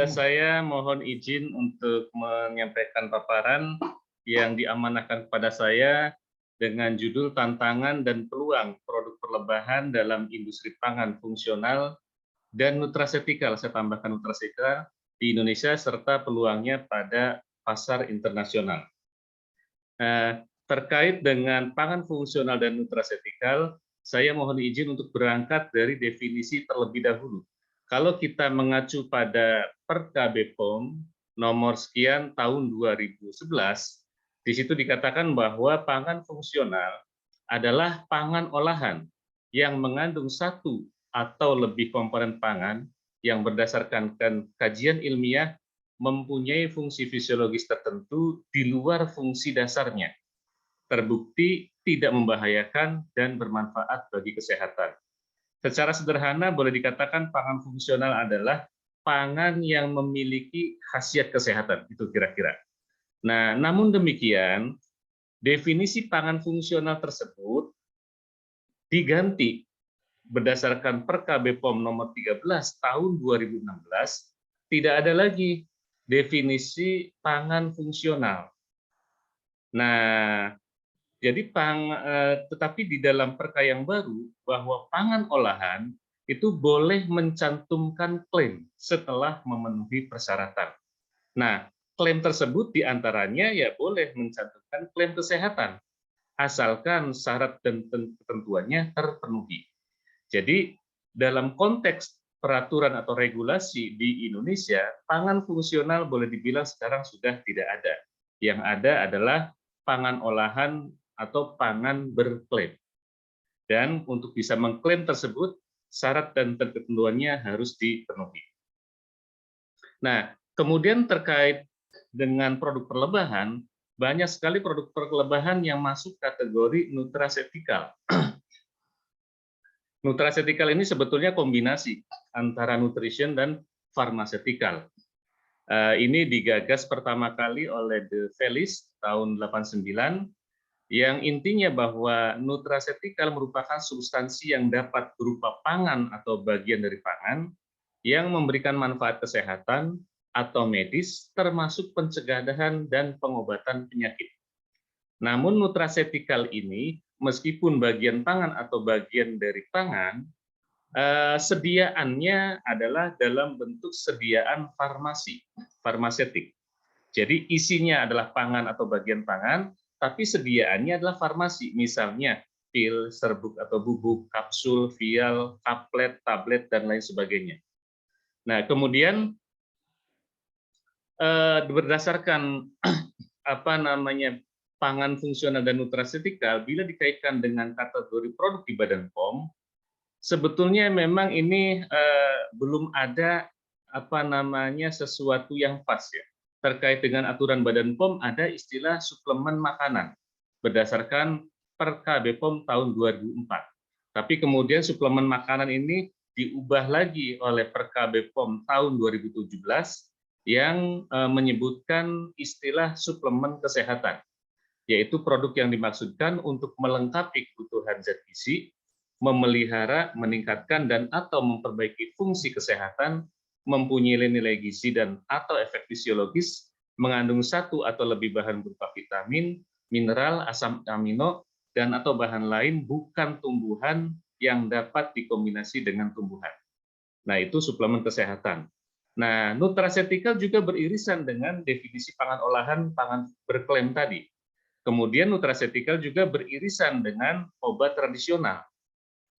Saya mohon izin untuk menyampaikan paparan yang diamanahkan kepada saya dengan judul Tantangan dan Peluang Produk Perlebahan dalam Industri Pangan Fungsional dan Nutrasetikal, saya tambahkan nutrasetikal, di Indonesia serta peluangnya pada pasar internasional. Terkait dengan pangan fungsional dan nutrasetikal, saya mohon izin untuk berangkat dari definisi terlebih dahulu. Kalau kita mengacu pada Perka BPOM nomor sekian tahun 2011, di situ dikatakan bahwa pangan fungsional adalah pangan olahan yang mengandung satu atau lebih komponen pangan yang berdasarkan kajian ilmiah mempunyai fungsi fisiologis tertentu di luar fungsi dasarnya, terbukti tidak membahayakan dan bermanfaat bagi kesehatan. Secara sederhana boleh dikatakan pangan fungsional adalah pangan yang memiliki khasiat kesehatan, itu kira-kira. Nah, namun demikian, definisi pangan fungsional tersebut diganti berdasarkan Perka BPOM nomor 13 tahun 2016, tidak ada lagi definisi pangan fungsional. Nah, jadi tetapi di dalam Perka yang baru bahwa pangan olahan itu boleh mencantumkan klaim setelah memenuhi persyaratan. Nah, klaim tersebut diantaranya ya boleh mencantumkan klaim kesehatan, asalkan syarat dan ketentuannya terpenuhi. Jadi dalam konteks peraturan atau regulasi di Indonesia, pangan fungsional boleh dibilang sekarang sudah tidak ada. Yang ada adalah pangan olahan atau pangan berklaim. Dan untuk bisa mengklaim tersebut, syarat dan ketentuannya harus dipenuhi. Nah, kemudian terkait dengan produk perlebahan, banyak sekali produk perlebahan yang masuk kategori nutrasetikal. Nutrasetikal ini sebetulnya kombinasi antara nutrition dan pharmaceutical. Ini digagas pertama kali oleh De Veliz tahun 89, yang intinya bahwa nutrasetikal merupakan substansi yang dapat berupa pangan atau bagian dari pangan yang memberikan manfaat kesehatan atau medis, termasuk pencegahan dan pengobatan penyakit. Namun nutrasetikal ini, meskipun bagian pangan atau bagian dari pangan, sediaannya adalah dalam bentuk sediaan farmasetik. Jadi isinya adalah pangan atau bagian pangan, tapi sediaannya adalah farmasi, misalnya pil, serbuk atau bubuk, kapsul, vial, kaplet, tablet, dan lain sebagainya. Nah, kemudian berdasarkan pangan fungsional dan nutrasetikal, bila dikaitkan dengan kategori produk di Badan POM, sebetulnya memang ini belum ada sesuatu yang pas ya. Terkait dengan aturan Badan POM ada istilah suplemen makanan berdasarkan Perka BPOM tahun 2004. Tapi kemudian suplemen makanan ini diubah lagi oleh Perka BPOM tahun 2017 yang menyebutkan istilah suplemen kesehatan, yaitu produk yang dimaksudkan untuk melengkapi kebutuhan zat gizi, memelihara, meningkatkan, dan atau memperbaiki fungsi kesehatan, mempunyai nilai gizi dan atau efek fisiologis, mengandung satu atau lebih bahan berupa vitamin, mineral, asam amino, dan atau bahan lain bukan tumbuhan yang dapat dikombinasi dengan tumbuhan. Nah, itu suplemen kesehatan. Nah, nutrasetikal juga beririsan dengan definisi pangan olahan, pangan berklaim tadi. Kemudian nutrasetikal juga beririsan dengan obat tradisional.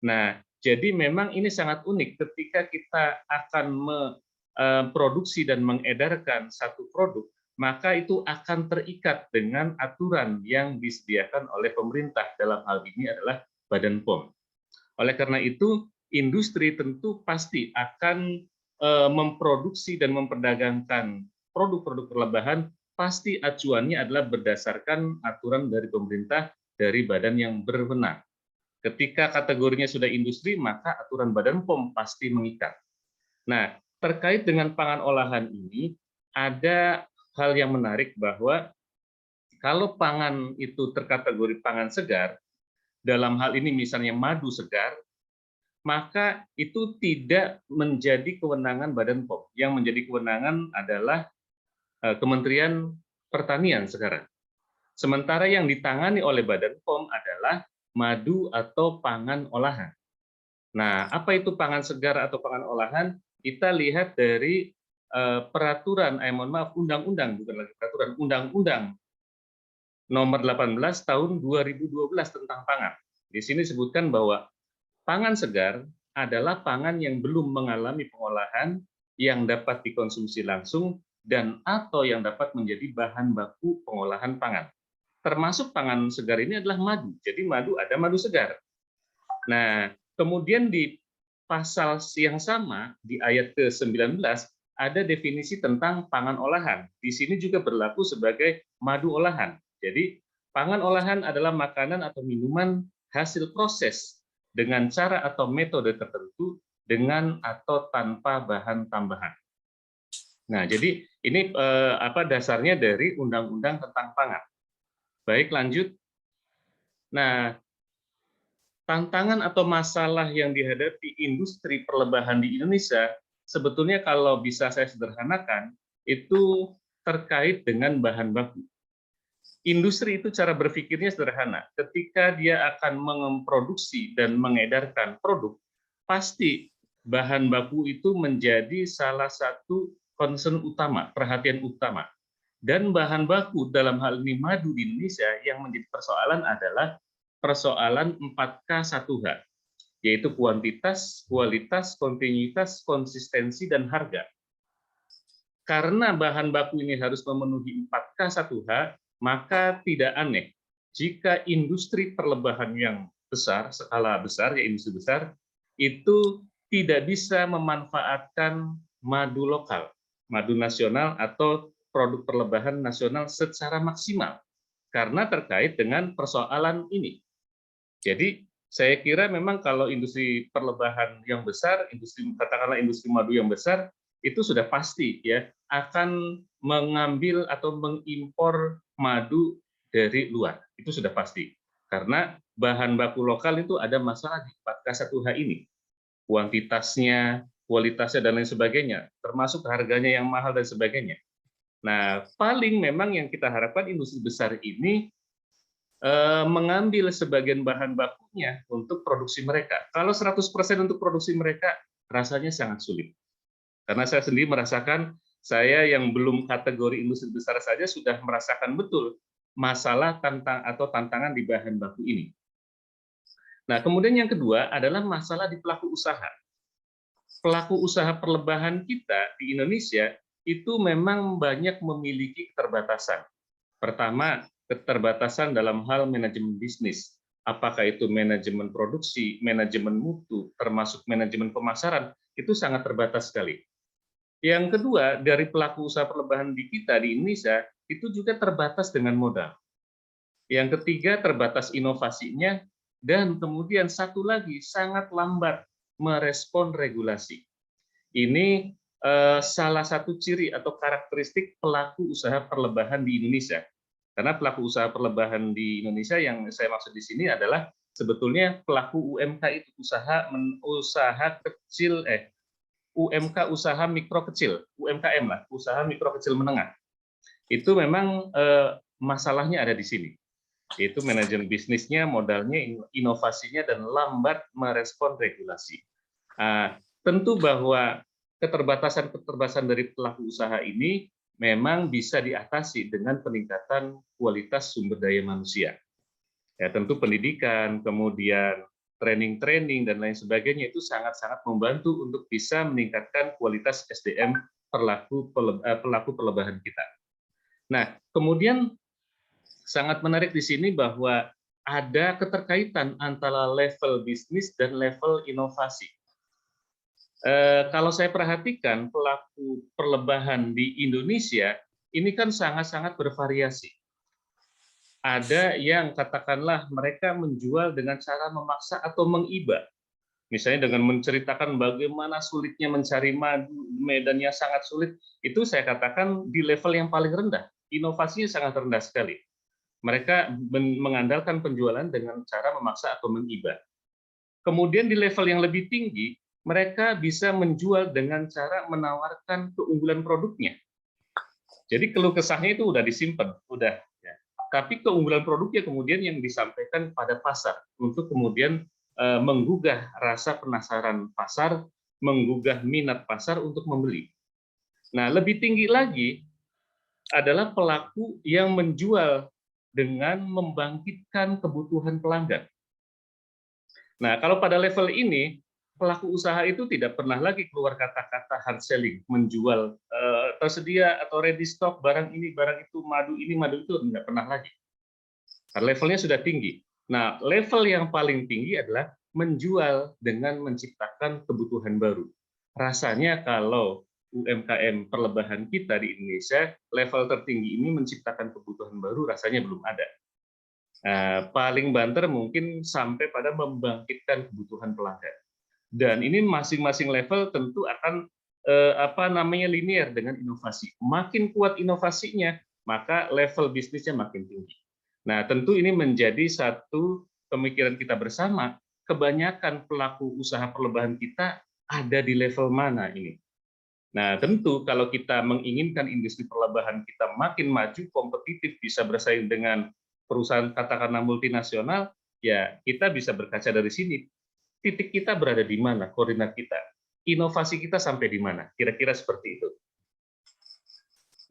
Nah, jadi memang ini sangat unik ketika kita akan memproduksi dan mengedarkan satu produk, maka itu akan terikat dengan aturan yang disediakan oleh pemerintah, dalam hal ini adalah Badan POM. Oleh karena itu, industri tentu pasti akan memproduksi dan memperdagangkan produk-produk perlebahan, pasti acuannya adalah berdasarkan aturan dari pemerintah, dari badan yang berwenang. Ketika kategorinya sudah industri, maka aturan Badan POM pasti mengikat. Nah, terkait dengan pangan olahan ini, ada hal yang menarik bahwa kalau pangan itu terkategori pangan segar, dalam hal ini misalnya madu segar, maka itu tidak menjadi kewenangan Badan POM. Yang menjadi kewenangan adalah Kementerian Pertanian sekarang. Sementara yang ditangani oleh Badan POM adalah madu atau pangan olahan. Nah, apa itu pangan segar atau pangan olahan? Kita lihat dari peraturan, mohon maaf, undang-undang, bukan lagi peraturan, undang-undang nomor 18 tahun 2012 tentang pangan. Di sini disebutkan bahwa pangan segar adalah pangan yang belum mengalami pengolahan yang dapat dikonsumsi langsung dan atau yang dapat menjadi bahan baku pengolahan pangan. Termasuk pangan segar ini adalah madu. Jadi madu ada madu segar. Nah, kemudian di pasal yang sama di ayat ke-19 ada definisi tentang pangan olahan. Di sini juga berlaku sebagai madu olahan. Jadi, pangan olahan adalah makanan atau minuman hasil proses dengan cara atau metode tertentu dengan atau tanpa bahan tambahan. Nah, jadi ini dasarnya dari undang-undang tentang pangan. Baik, lanjut. Nah, tantangan atau masalah yang dihadapi industri perlebahan di Indonesia, sebetulnya kalau bisa saya sederhanakan, itu terkait dengan bahan baku. Industri itu cara berpikirnya sederhana. Ketika dia akan memproduksi dan mengedarkan produk, pasti bahan baku itu menjadi salah satu concern utama, perhatian utama. Dan bahan baku dalam hal ini madu di Indonesia yang menjadi persoalan adalah persoalan 4K1H, yaitu kuantitas, kualitas, kontinuitas, konsistensi, dan harga. Karena bahan baku ini harus memenuhi 4K1H, maka tidak aneh jika industri perlebahan yang besar, skala besar, ya industri besar, itu tidak bisa memanfaatkan madu lokal, madu nasional atau produk perlebahan nasional secara maksimal, karena terkait dengan persoalan ini. Jadi saya kira memang kalau industri perlebahan yang besar, katakanlah industri madu yang besar, itu sudah pasti ya akan mengambil atau mengimpor madu dari luar. Itu sudah pasti. Karena bahan baku lokal itu ada masalah di 4K1H ini. Kuantitasnya, kualitasnya, dan lain sebagainya, termasuk harganya yang mahal dan sebagainya. Nah, paling memang yang kita harapkan industri besar ini mengambil sebagian bahan bakunya untuk produksi mereka. Kalau 100% untuk produksi mereka, rasanya sangat sulit. Karena saya sendiri merasakan, saya yang belum kategori industri besar saja sudah merasakan betul masalah tantangan di bahan baku ini. Nah, kemudian yang kedua adalah masalah di pelaku usaha. Pelaku usaha perlebahan kita di Indonesia itu memang banyak memiliki keterbatasan. Pertama, keterbatasan dalam hal manajemen bisnis. Apakah itu manajemen produksi, manajemen mutu, termasuk manajemen pemasaran, itu sangat terbatas sekali. Yang kedua, dari pelaku usaha perlebahan di kita di Indonesia, itu juga terbatas dengan modal. Yang ketiga, terbatas inovasinya, dan kemudian satu lagi, sangat lambat merespon regulasi. Ini salah satu ciri atau karakteristik pelaku usaha perlebahan di Indonesia. Karena pelaku usaha perlebahan di Indonesia yang saya maksud di sini adalah sebetulnya pelaku UMK itu usaha kecil, UMK usaha mikro kecil, UMKM lah, usaha mikro kecil menengah. Itu memang masalahnya ada di sini, yaitu manajemen bisnisnya, modalnya, inovasinya, dan lambat merespon regulasi. Tentu bahwa keterbatasan dari pelaku usaha ini memang bisa diatasi dengan peningkatan kualitas sumber daya manusia. Ya, tentu pendidikan, kemudian training, dan lain sebagainya itu sangat-sangat membantu untuk bisa meningkatkan kualitas SDM pelaku perlebahan kita. Nah, kemudian sangat menarik di sini bahwa ada keterkaitan antara level bisnis dan level inovasi. Kalau saya perhatikan pelaku perlebahan di Indonesia ini kan sangat-sangat bervariasi. Ada yang katakanlah mereka menjual dengan cara memaksa atau mengiba. Misalnya dengan menceritakan bagaimana sulitnya mencari madu, medannya sangat sulit, itu saya katakan di level yang paling rendah. Inovasinya sangat rendah sekali. Mereka mengandalkan penjualan dengan cara memaksa atau mengiba. Kemudian di level yang lebih tinggi, mereka bisa menjual dengan cara menawarkan keunggulan produknya. Jadi keluh kesahnya itu udah disimpan, udah. Ya. Tapi keunggulan produknya kemudian yang disampaikan pada pasar untuk kemudian menggugah rasa penasaran pasar, menggugah minat pasar untuk membeli. Nah, lebih tinggi lagi adalah pelaku yang menjual dengan membangkitkan kebutuhan pelanggan. Nah, kalau pada level ini, pelaku usaha itu tidak pernah lagi keluar kata-kata hard selling, menjual tersedia atau ready stock barang ini, madu itu, nggak pernah lagi. Karena levelnya sudah tinggi. Nah, level yang paling tinggi adalah menjual dengan menciptakan kebutuhan baru. Rasanya kalau UMKM perlebahan kita di Indonesia, level tertinggi ini menciptakan kebutuhan baru rasanya belum ada. Paling banter mungkin sampai pada membangkitkan kebutuhan pelanggan. Dan ini masing-masing level tentu akan linear dengan inovasi. Makin kuat inovasinya, maka level bisnisnya makin tinggi. Nah, tentu ini menjadi satu pemikiran kita bersama. Kebanyakan pelaku usaha perlebahan kita ada di level mana ini? Nah, tentu kalau kita menginginkan industri perlebahan kita makin maju, kompetitif, bisa bersaing dengan perusahaan katakanlah multinasional, ya kita bisa berkaca dari sini. Titik kita berada di mana, koordinat kita, inovasi kita sampai di mana, kira-kira seperti itu.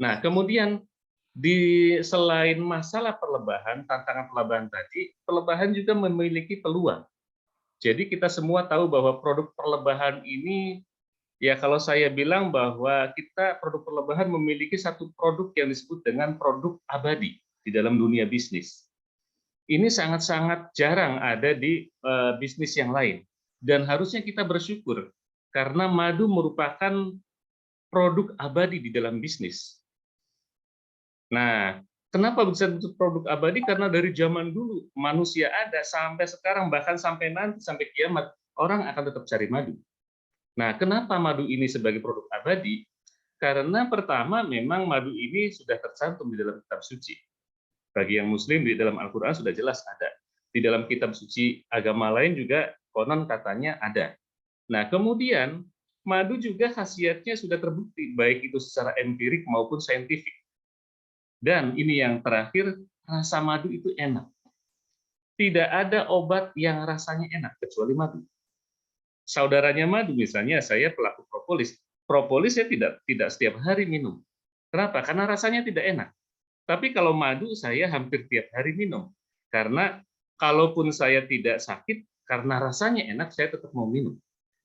Nah, kemudian selain masalah perlebahan, tantangan perlebahan tadi, perlebahan juga memiliki peluang. Jadi kita semua tahu bahwa produk perlebahan ini, ya kalau saya bilang bahwa kita produk perlebahan memiliki satu produk yang disebut dengan produk abadi di dalam dunia bisnis. Ini sangat-sangat jarang ada di bisnis yang lain. Dan harusnya kita bersyukur, karena madu merupakan produk abadi di dalam bisnis. Nah, kenapa bisa disebut produk abadi? Karena dari zaman dulu manusia ada sampai sekarang, bahkan sampai nanti, sampai kiamat, orang akan tetap cari madu. Nah, kenapa madu ini sebagai produk abadi? Karena pertama memang madu ini sudah tercantum di dalam kitab suci. Bagi yang muslim di dalam Al-Quran sudah jelas ada. Di dalam kitab suci agama lain juga konon katanya ada. Nah, kemudian madu juga khasiatnya sudah terbukti, baik itu secara empirik maupun saintifik. Dan ini yang terakhir, rasa madu itu enak. Tidak ada obat yang rasanya enak kecuali madu. Saudaranya madu, misalnya saya pelaku propolis. Propolis saya tidak setiap hari minum. Kenapa? Karena rasanya tidak enak. Tapi kalau madu saya hampir tiap hari minum. Karena kalaupun saya tidak sakit, karena rasanya enak, saya tetap mau minum.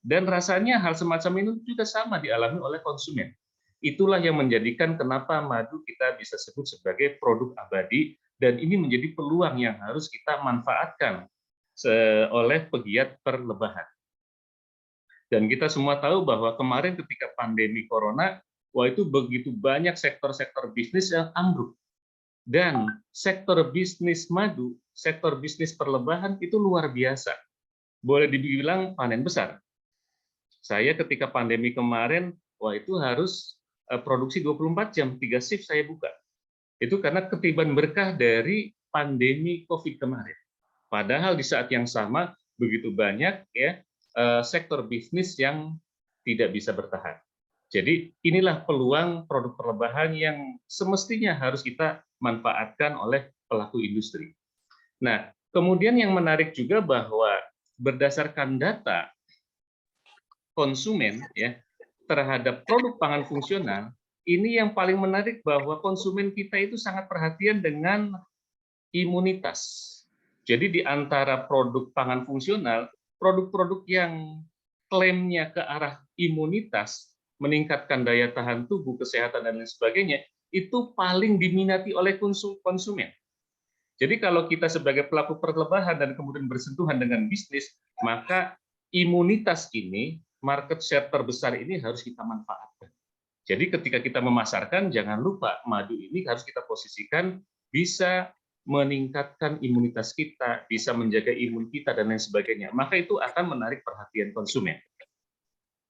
Dan rasanya hal semacam ini juga sama dialami oleh konsumen. Itulah yang menjadikan kenapa madu kita bisa sebut sebagai produk abadi, dan ini menjadi peluang yang harus kita manfaatkan oleh pegiat perlebahan. Dan kita semua tahu bahwa kemarin ketika pandemi corona, wah itu begitu banyak sektor-sektor bisnis yang ambruk. Dan sektor bisnis madu, sektor bisnis perlebahan itu luar biasa. Boleh dibilang panen besar. Saya ketika pandemi kemarin, wah itu harus produksi 24 jam, 3 shift saya buka. Itu karena ketiban berkah dari pandemi COVID kemarin. Padahal di saat yang sama, begitu banyak ya sektor bisnis yang tidak bisa bertahan. Jadi inilah peluang produk perlebahan yang semestinya harus kita manfaatkan oleh pelaku industri. Nah, kemudian yang menarik juga bahwa berdasarkan data konsumen ya terhadap produk pangan fungsional, ini yang paling menarik bahwa konsumen kita itu sangat perhatian dengan imunitas. Jadi di antara produk pangan fungsional, produk-produk yang klaimnya ke arah imunitas, meningkatkan daya tahan tubuh, kesehatan, dan lain sebagainya, itu paling diminati oleh konsumen. Jadi kalau kita sebagai pelaku perlebahan dan kemudian bersentuhan dengan bisnis, maka imunitas ini, market share terbesar ini harus kita manfaatkan. Jadi ketika kita memasarkan, jangan lupa madu ini harus kita posisikan bisa meningkatkan imunitas kita, bisa menjaga imun kita, dan lain sebagainya. Maka itu akan menarik perhatian konsumen.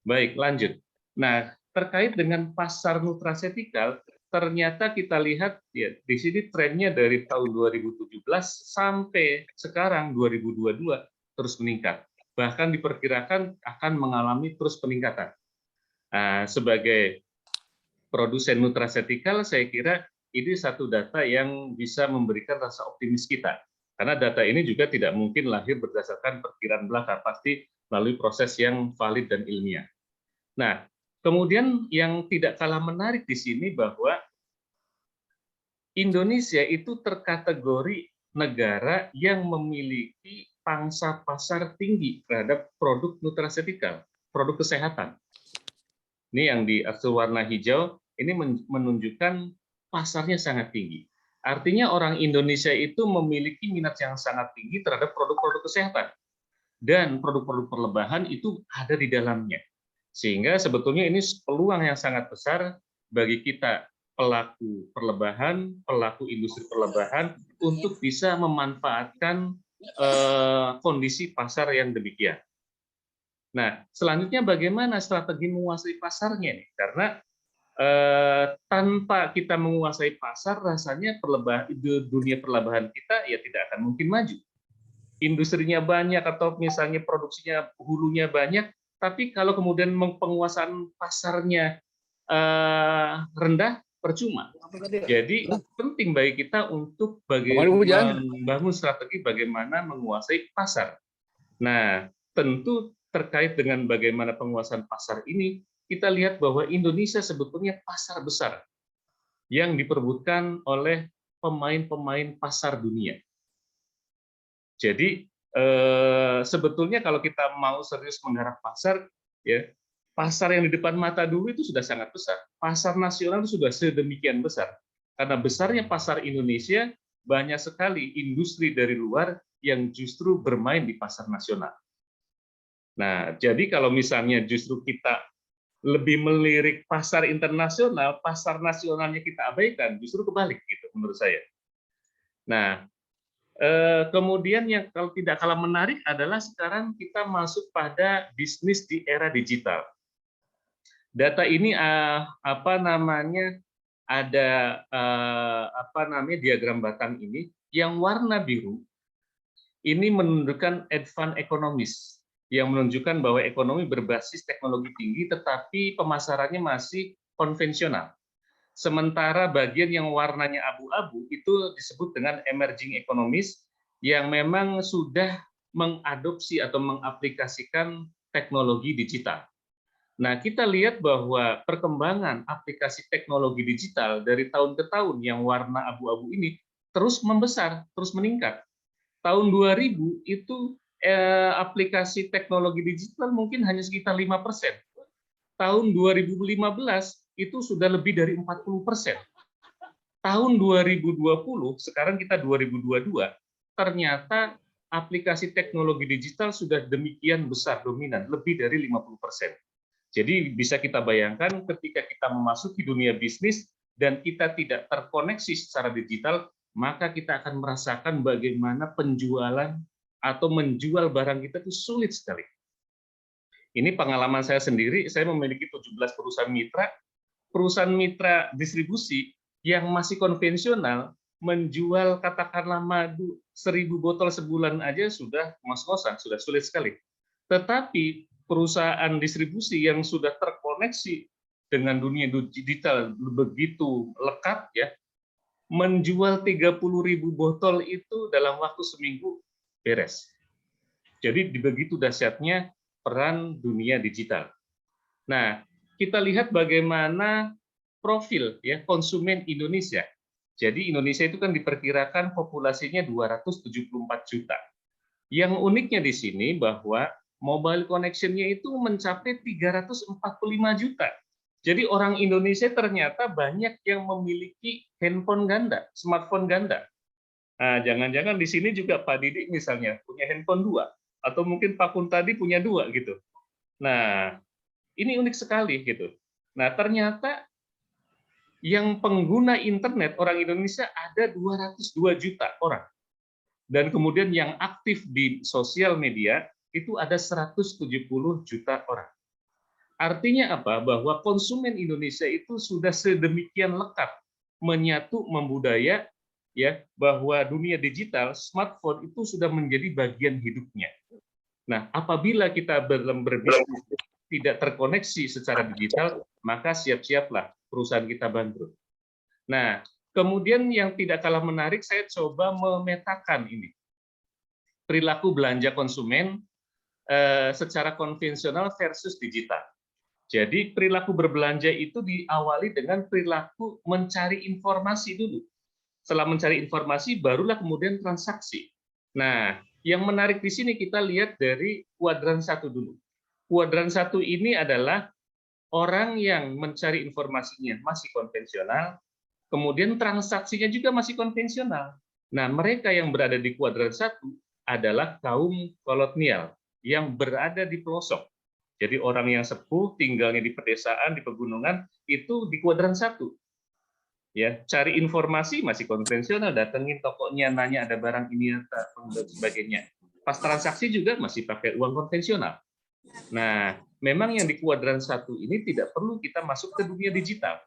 Baik, lanjut. Nah, terkait dengan pasar nutraceutical, ternyata kita lihat ya di sini trennya dari tahun 2017 sampai sekarang 2022 terus meningkat. bahkan diperkirakan akan mengalami terus peningkatan. Sebagai produsen nutraceutical, saya kira ini satu data yang bisa memberikan rasa optimis kita. Karena data ini juga tidak mungkin lahir berdasarkan perkiraan belaka, pasti melalui proses yang valid dan ilmiah. Nah, kemudian yang tidak kalah menarik di sini bahwa Indonesia itu terkategori negara yang memiliki pangsa pasar tinggi terhadap produk nutraceutical, produk kesehatan. Ini yang di warna hijau, ini menunjukkan pasarnya sangat tinggi. Artinya orang Indonesia itu memiliki minat yang sangat tinggi terhadap produk-produk kesehatan. Dan produk-produk perlebahan itu ada di dalamnya. Sehingga sebetulnya ini peluang yang sangat besar bagi kita pelaku perlebahan, pelaku industri perlebahan untuk bisa memanfaatkan kondisi pasar yang demikian. Nah, selanjutnya bagaimana strategi menguasai pasarnya nih? Karena tanpa kita menguasai pasar, rasanya dunia perlebahan kita ya tidak akan mungkin maju. Industrinya banyak atau misalnya produksinya hulunya banyak, tapi kalau kemudian penguasaan pasarnya rendah, percuma. Jadi penting bagi kita untuk membangun strategi bagaimana menguasai pasar. Nah, tentu terkait dengan bagaimana penguasaan pasar ini, kita lihat bahwa Indonesia sebetulnya pasar besar yang diperebutkan oleh pemain-pemain pasar dunia. Jadi sebetulnya kalau kita mau serius menggarap pasar, ya pasar yang di depan mata dulu itu sudah sangat besar. Pasar nasional itu sudah sedemikian besar. Karena besarnya pasar Indonesia, banyak sekali industri dari luar yang justru bermain di pasar nasional. Nah, jadi kalau misalnya justru kita lebih melirik pasar internasional, pasar nasionalnya kita abaikan, justru kebalik gitu menurut saya. Nah, kemudian yang kalau tidak kalah menarik adalah sekarang kita masuk pada bisnis di era digital. Data ini ada diagram batang ini yang warna biru ini menunjukkan advance economies yang menunjukkan bahwa ekonomi berbasis teknologi tinggi tetapi pemasarannya masih konvensional. Sementara bagian yang warnanya abu-abu itu disebut dengan emerging economies yang memang sudah mengadopsi atau mengaplikasikan teknologi digital. Nah, kita lihat bahwa perkembangan aplikasi teknologi digital dari tahun ke tahun yang warna abu-abu ini terus membesar, terus meningkat. Tahun 2000 itu aplikasi teknologi digital mungkin hanya sekitar 5%. Tahun 2015 itu sudah lebih dari 40%. Tahun 2020, sekarang kita 2022, ternyata aplikasi teknologi digital sudah demikian besar dominan, lebih dari 50%. Jadi bisa kita bayangkan ketika kita memasuki dunia bisnis dan kita tidak terkoneksi secara digital, maka kita akan merasakan bagaimana penjualan atau menjual barang kita itu sulit sekali. Ini pengalaman saya sendiri, saya memiliki 17 perusahaan mitra distribusi yang masih konvensional menjual katakanlah madu 1000 botol sebulan aja sudah ngos-ngosan, sudah sulit sekali. Tetapi perusahaan distribusi yang sudah terkoneksi dengan dunia digital begitu lekat ya, menjual 30.000 botol itu dalam waktu seminggu beres. Jadi begitu dahsyatnya peran dunia digital. Nah, kita lihat bagaimana profil ya konsumen Indonesia. Jadi Indonesia itu kan diperkirakan populasinya 274 juta. Yang uniknya di sini bahwa mobile connection-nya itu mencapai 345 juta. Jadi orang Indonesia ternyata banyak yang memiliki handphone ganda, smartphone ganda. Nah, jangan-jangan di sini juga Pak Didik misalnya punya handphone 2, atau mungkin Pak Kuntadi punya 2 gitu. Nah, ini unik sekali gitu. Nah, ternyata yang pengguna internet orang Indonesia ada 202 juta orang. Dan kemudian yang aktif di sosial media itu ada 170 juta orang. Artinya apa? Bahwa konsumen Indonesia itu sudah sedemikian lekat menyatu membudaya ya bahwa dunia digital, smartphone itu sudah menjadi bagian hidupnya. Nah, apabila kita berbisnis tidak terkoneksi secara digital, maka siap-siaplah perusahaan kita bangkrut. Nah, kemudian yang tidak kalah menarik, saya coba memetakan ini perilaku belanja konsumen secara konvensional versus digital. Jadi perilaku berbelanja itu diawali dengan perilaku mencari informasi dulu. Setelah mencari informasi, barulah kemudian transaksi. Nah, yang menarik di sini kita lihat dari kuadran 1 dulu. Kuadran 1 ini adalah orang yang mencari informasinya masih konvensional, kemudian transaksinya juga masih konvensional. Nah, mereka yang berada di kuadran 1 adalah kaum kolonial yang berada di pelosok. Jadi orang yang sepuh, tinggalnya di pedesaan, di pegunungan, itu di kuadran 1. Ya, cari informasi masih konvensional, datengin tokonya, nanya ada barang ini dan sebagainya. Pas transaksi juga masih pakai uang konvensional. Nah, memang yang di kuadran 1 ini tidak perlu kita masuk ke dunia digital.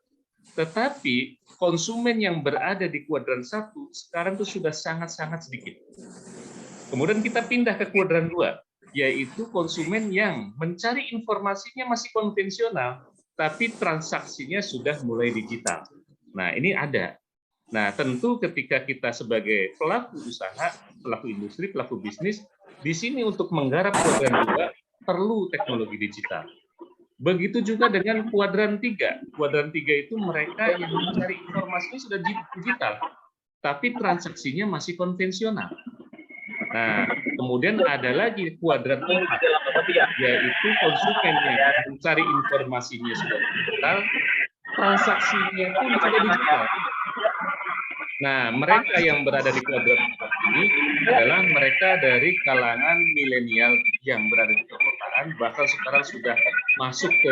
Tetapi konsumen yang berada di kuadran 1 sekarang itu sudah sangat-sangat sedikit. Kemudian kita pindah ke kuadran 2, yaitu konsumen yang mencari informasinya masih konvensional, tapi transaksinya sudah mulai digital. Nah, ini ada. Nah, tentu ketika kita sebagai pelaku usaha, pelaku industri, pelaku bisnis, di sini untuk menggarap kuadran 2 perlu teknologi digital. Begitu juga dengan kuadran 3. Kuadran 3 itu mereka yang mencari informasinya sudah digital, tapi transaksinya masih konvensional. Nah, kemudian ada lagi kuadran 4, yaitu konsumen yang mencari informasinya sudah digital, transaksinya pun sudah digital. Nah, mereka yang berada di kuadran 4 ini adalah mereka dari kalangan milenial yang berada di perkotaan, bahkan sekarang sudah masuk ke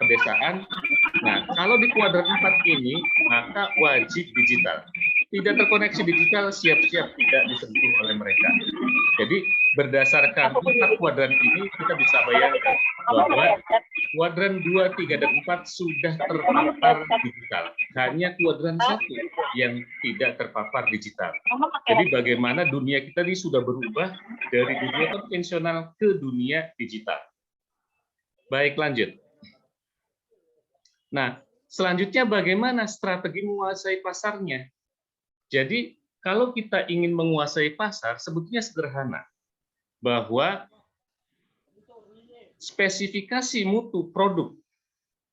pedesaan. Nah, kalau di kuadran 4 ini, maka wajib digital. Tidak terkoneksi digital, siap-siap tidak disentuh oleh mereka. Jadi berdasarkan 4 kuadran ini, kita bisa bayangkan bahwa kuadran 2, 3, dan 4 sudah terpapar digital. Hanya kuadran 1 yang tidak terpapar digital. Jadi bagaimana dunia kita ini sudah berubah dari dunia konvensional ke dunia digital. Baik, lanjut. Nah, selanjutnya bagaimana strategi menguasai pasarnya? Jadi, kalau kita ingin menguasai pasar, sebetulnya sederhana. Bahwa spesifikasi mutu produk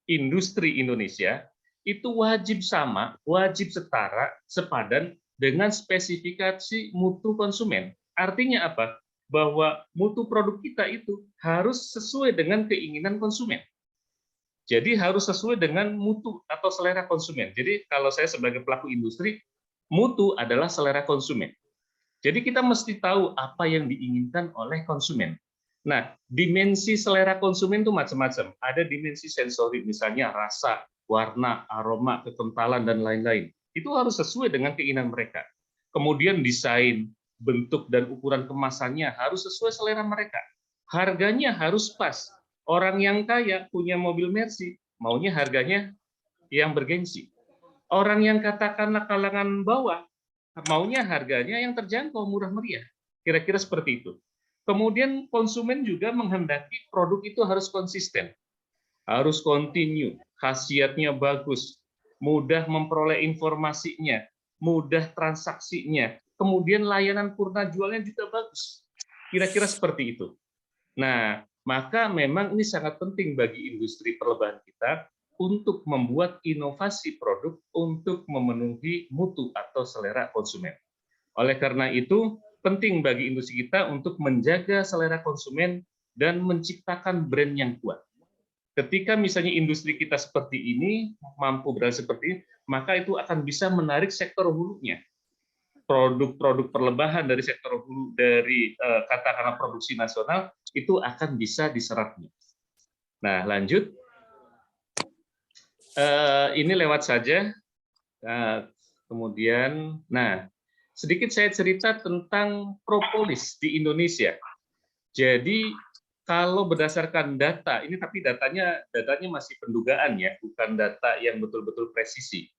industri Indonesia itu wajib sama, wajib setara, sepadan dengan spesifikasi mutu konsumen. Artinya apa? Bahwa mutu produk kita itu harus sesuai dengan keinginan konsumen. Jadi harus sesuai dengan mutu atau selera konsumen. Jadi kalau saya sebagai pelaku industri, mutu adalah selera konsumen. Jadi kita mesti tahu apa yang diinginkan oleh konsumen. Nah, dimensi selera konsumen itu macam-macam. Ada dimensi sensori, misalnya rasa, warna, aroma, kekentalan, dan lain-lain. Itu harus sesuai dengan keinginan mereka. Kemudian desain, bentuk, dan ukuran kemasannya harus sesuai selera mereka. Harganya harus pas. Orang yang kaya punya mobil Mercy, maunya harganya yang bergengsi. Orang yang katakanlah kalangan bawah, maunya harganya yang terjangkau, murah meriah. Kira-kira seperti itu. Kemudian konsumen juga menghendaki produk itu harus konsisten, harus continue, khasiatnya bagus, mudah memperoleh informasinya, mudah transaksinya, kemudian layanan purna jualnya juga bagus. Kira-kira seperti itu. Nah, maka memang ini sangat penting bagi industri perlebahan kita untuk membuat inovasi produk untuk memenuhi mutu atau selera konsumen. Oleh karena itu, penting bagi industri kita untuk menjaga selera konsumen dan menciptakan brand yang kuat. Ketika misalnya industri kita seperti ini, mampu berada seperti ini, maka itu akan bisa menarik sektor hulunya. Produk-produk perlebahan dari sektor hulu, dari katakanlah produksi nasional, itu akan bisa diserapnya. Nah, lanjut. Ini lewat saja. Kemudian, nah, sedikit saya cerita tentang propolis di Indonesia. Jadi kalau berdasarkan data, ini tapi datanya masih pendugaan ya, bukan data yang betul-betul presisi.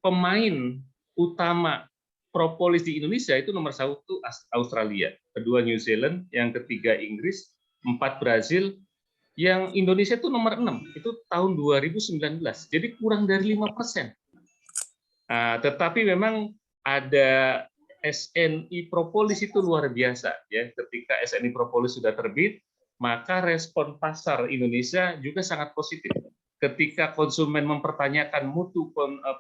Pemain utama propolis di Indonesia itu nomor 1 Australia, kedua New Zealand, yang ketiga Inggris, 4 Brazil, yang Indonesia itu nomor 6, itu tahun 2019. Jadi kurang dari 5%. Nah, tetapi memang ada SNI propolis itu luar biasa ya. Ketika SNI propolis sudah terbit, maka respon pasar Indonesia juga sangat positif. Ketika konsumen mempertanyakan mutu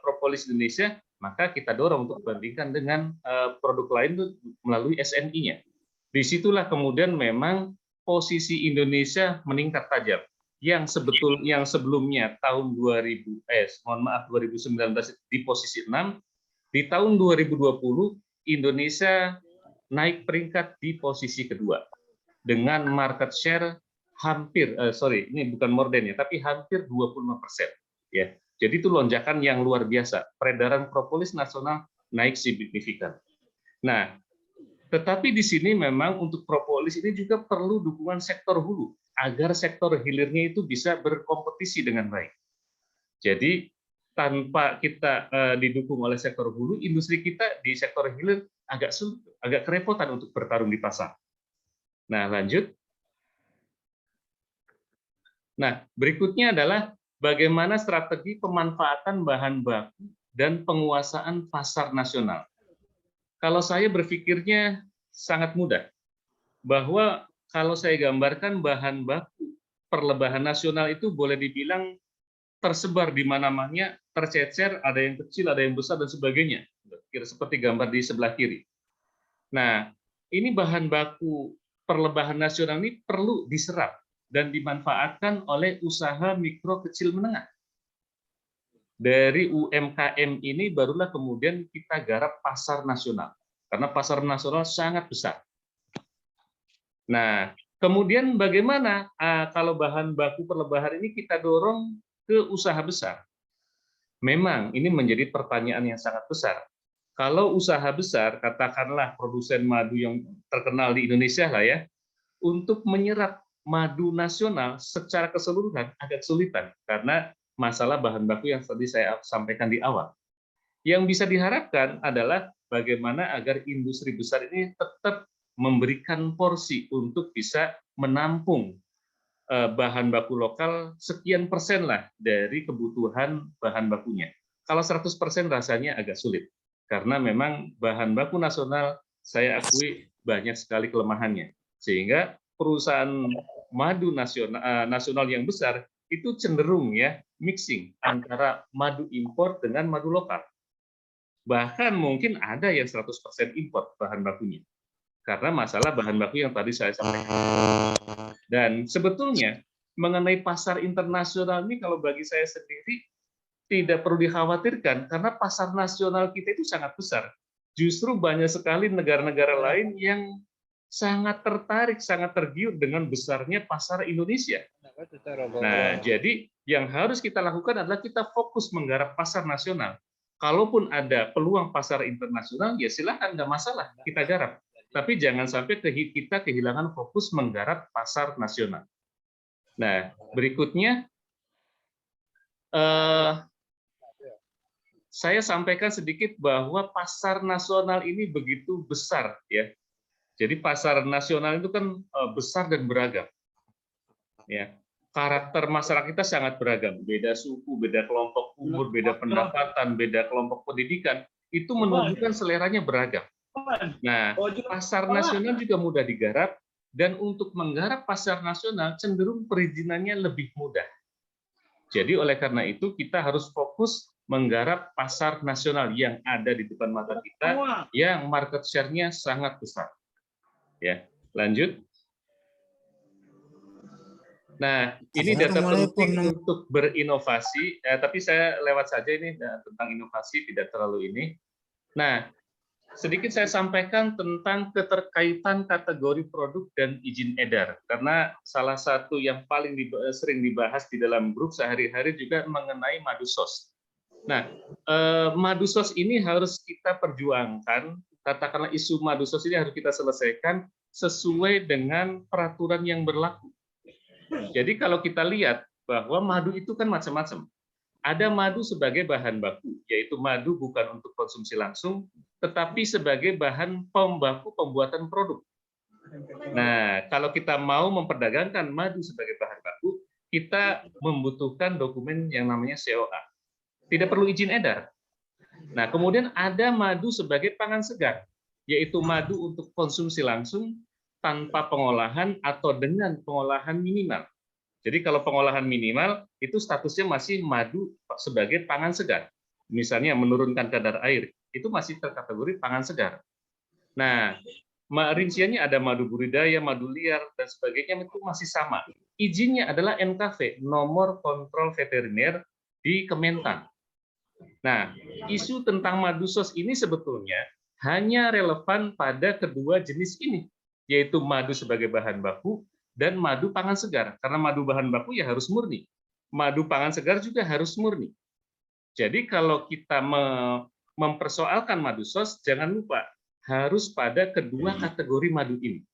propolis Indonesia, maka kita dorong untuk bandingkan dengan produk lain melalui SNI-nya. Disitulah kemudian memang posisi Indonesia meningkat tajam. Yang sebelumnya tahun 2019 di posisi 6, di tahun 2020 Indonesia naik peringkat di posisi kedua dengan market share hampir ini bukan more than ya, tapi hampir 25%. Ya. Jadi itu lonjakan yang luar biasa. Peredaran propolis nasional naik signifikan. Nah, tetapi di sini memang untuk propolis ini juga perlu dukungan sektor hulu agar sektor hilirnya itu bisa berkompetisi dengan baik. Jadi tanpa kita didukung oleh sektor hulu, industri kita di sektor hilir agak kerepotan untuk bertarung di pasar. Nah, lanjut. Nah, berikutnya adalah bagaimana strategi pemanfaatan bahan baku dan penguasaan pasar nasional. Kalau saya berpikirnya sangat mudah, bahwa kalau saya gambarkan bahan baku perlebahan nasional itu boleh dibilang tersebar di mana-mana, tercecer, ada yang kecil, ada yang besar, dan sebagainya. Kira seperti gambar di sebelah kiri. Nah, ini bahan baku perlebahan nasional ini perlu diserap dan dimanfaatkan oleh usaha mikro kecil menengah. Dari UMKM ini barulah kemudian kita garap pasar nasional, karena pasar nasional sangat besar. Nah, kemudian bagaimana kalau bahan baku perlebahan ini kita dorong ke usaha besar? Memang ini menjadi pertanyaan yang sangat besar. Kalau usaha besar, katakanlah produsen madu yang terkenal di Indonesia lah ya, untuk menyerap madu nasional secara keseluruhan agak kesulitan karena masalah bahan baku yang tadi saya sampaikan di awal. Yang bisa diharapkan adalah bagaimana agar industri besar ini tetap memberikan porsi untuk bisa menampung bahan baku lokal sekian persen lah dari kebutuhan bahan bakunya. Kalau 100% rasanya agak sulit, karena memang bahan baku nasional saya akui banyak sekali kelemahannya. Sehingga perusahaan madu nasional yang besar itu cenderung ya mixing antara madu impor dengan madu lokal. Bahkan mungkin ada yang 100% impor bahan bakunya. Karena masalah bahan baku yang tadi saya sampaikan. Dan sebetulnya mengenai pasar internasional ini kalau bagi saya sendiri tidak perlu dikhawatirkan karena pasar nasional kita itu sangat besar. Justru banyak sekali negara-negara lain yang sangat tertarik, sangat tergiur dengan besarnya pasar Indonesia. Nah, jadi yang harus kita lakukan adalah kita fokus menggarap pasar nasional. Kalaupun ada peluang pasar internasional, ya silakan, nggak masalah, kita garap. Tapi jangan sampai kita kehilangan fokus menggarap pasar nasional. Nah, berikutnya saya sampaikan sedikit bahwa pasar nasional ini begitu besar ya. Jadi pasar nasional itu kan besar dan beragam. Ya. Karakter masyarakat kita sangat beragam, beda suku, beda kelompok umur, beda pendapatan, beda kelompok pendidikan, itu menunjukkan seleranya beragam. Nah, pasar nasional juga mudah digarap, dan untuk menggarap pasar nasional cenderung perizinannya lebih mudah. Jadi oleh karena itu kita harus fokus menggarap pasar nasional yang ada di depan mata kita, yang market share-nya sangat besar. Ya, lanjut. Nah, ini data penting untuk berinovasi, tapi saya lewat saja ini tentang inovasi, tidak terlalu ini. Nah, sedikit saya sampaikan tentang keterkaitan kategori produk dan izin edar, karena salah satu yang paling sering dibahas di dalam grup sehari-hari juga mengenai madu sos. Nah, madu sos ini harus kita perjuangkan, katakanlah isu madu sos ini harus kita selesaikan sesuai dengan peraturan yang berlaku. Jadi kalau kita lihat bahwa madu itu kan macam-macam. Ada madu sebagai bahan baku, yaitu madu bukan untuk konsumsi langsung, tetapi sebagai bahan pembaku pembuatan produk. Nah, kalau kita mau memperdagangkan madu sebagai bahan baku, kita membutuhkan dokumen yang namanya COA. Tidak perlu izin edar. Nah, kemudian ada madu sebagai pangan segar, yaitu madu untuk konsumsi langsung tanpa pengolahan atau dengan pengolahan minimal. Jadi kalau pengolahan minimal itu statusnya masih madu sebagai pangan segar. Misalnya menurunkan kadar air, itu masih terkategori pangan segar. Nah, rinciannya ada madu budidaya, madu liar, dan sebagainya itu masih sama. Izinnya adalah NKV, nomor kontrol veteriner di Kementan. Nah, isu tentang madu sos ini sebetulnya hanya relevan pada kedua jenis ini, yaitu madu sebagai bahan baku dan madu pangan segar. Karena madu bahan baku ya harus murni. Madu pangan segar juga harus murni. Jadi kalau kita mempersoalkan madu sos, jangan lupa harus pada kedua kategori madu ini.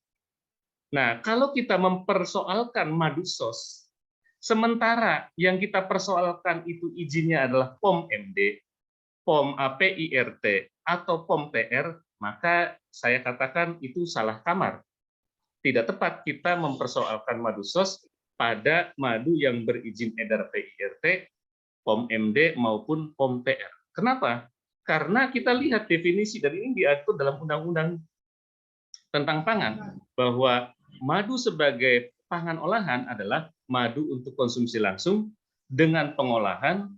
Nah, kalau kita mempersoalkan madu sos, sementara yang kita persoalkan itu izinnya adalah POM MD, POM PIRT, atau POM TR, maka saya katakan itu salah kamar. Tidak tepat kita mempersoalkan madu sos pada madu yang berizin edar PIRT, POM MD, maupun POM TR. Kenapa? Karena kita lihat definisi, dan ini diatur dalam undang-undang tentang pangan, bahwa madu sebagai pangan olahan adalah madu untuk konsumsi langsung dengan pengolahan,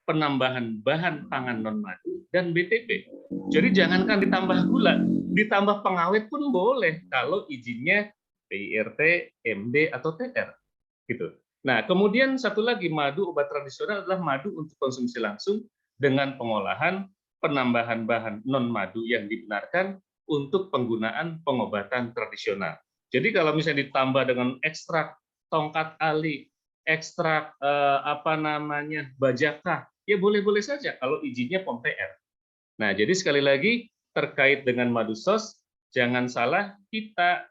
penambahan bahan pangan non-madu, dan BTP. Jadi jangankan ditambah gula, ditambah pengawet pun boleh kalau izinnya PIRT, MD, atau TR. Gitu. Nah, kemudian satu lagi, madu obat tradisional adalah madu untuk konsumsi langsung dengan pengolahan, penambahan bahan non-madu yang dibenarkan untuk penggunaan pengobatan tradisional. Jadi kalau misalnya ditambah dengan ekstrak tongkat ali, ekstrak bajaka, ya boleh-boleh saja kalau izinnya POM TR. Nah, jadi sekali lagi terkait dengan madu sos, jangan salah kita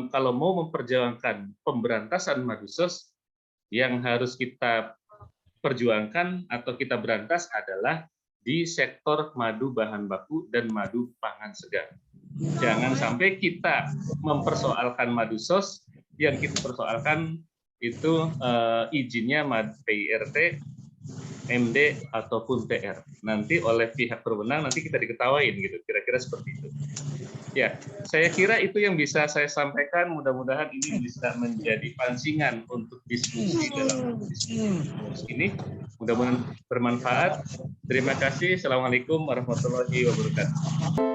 kalau mau memperjuangkan pemberantasan madu sos, yang harus kita perjuangkan atau kita berantas adalah di sektor madu bahan baku dan madu pangan segar. Jangan sampai kita mempersoalkan madu sos, yang kita persoalkan itu izinnya PIRT, MD, ataupun TR. Nanti oleh pihak berwenang nanti kita diketawain gitu, kira-kira seperti itu. Ya, saya kira itu yang bisa saya sampaikan. Mudah-mudahan ini bisa menjadi pancingan untuk diskusi dalam diskusi ini. Mudah-mudahan bermanfaat. Terima kasih. Assalamualaikum warahmatullahi wabarakatuh.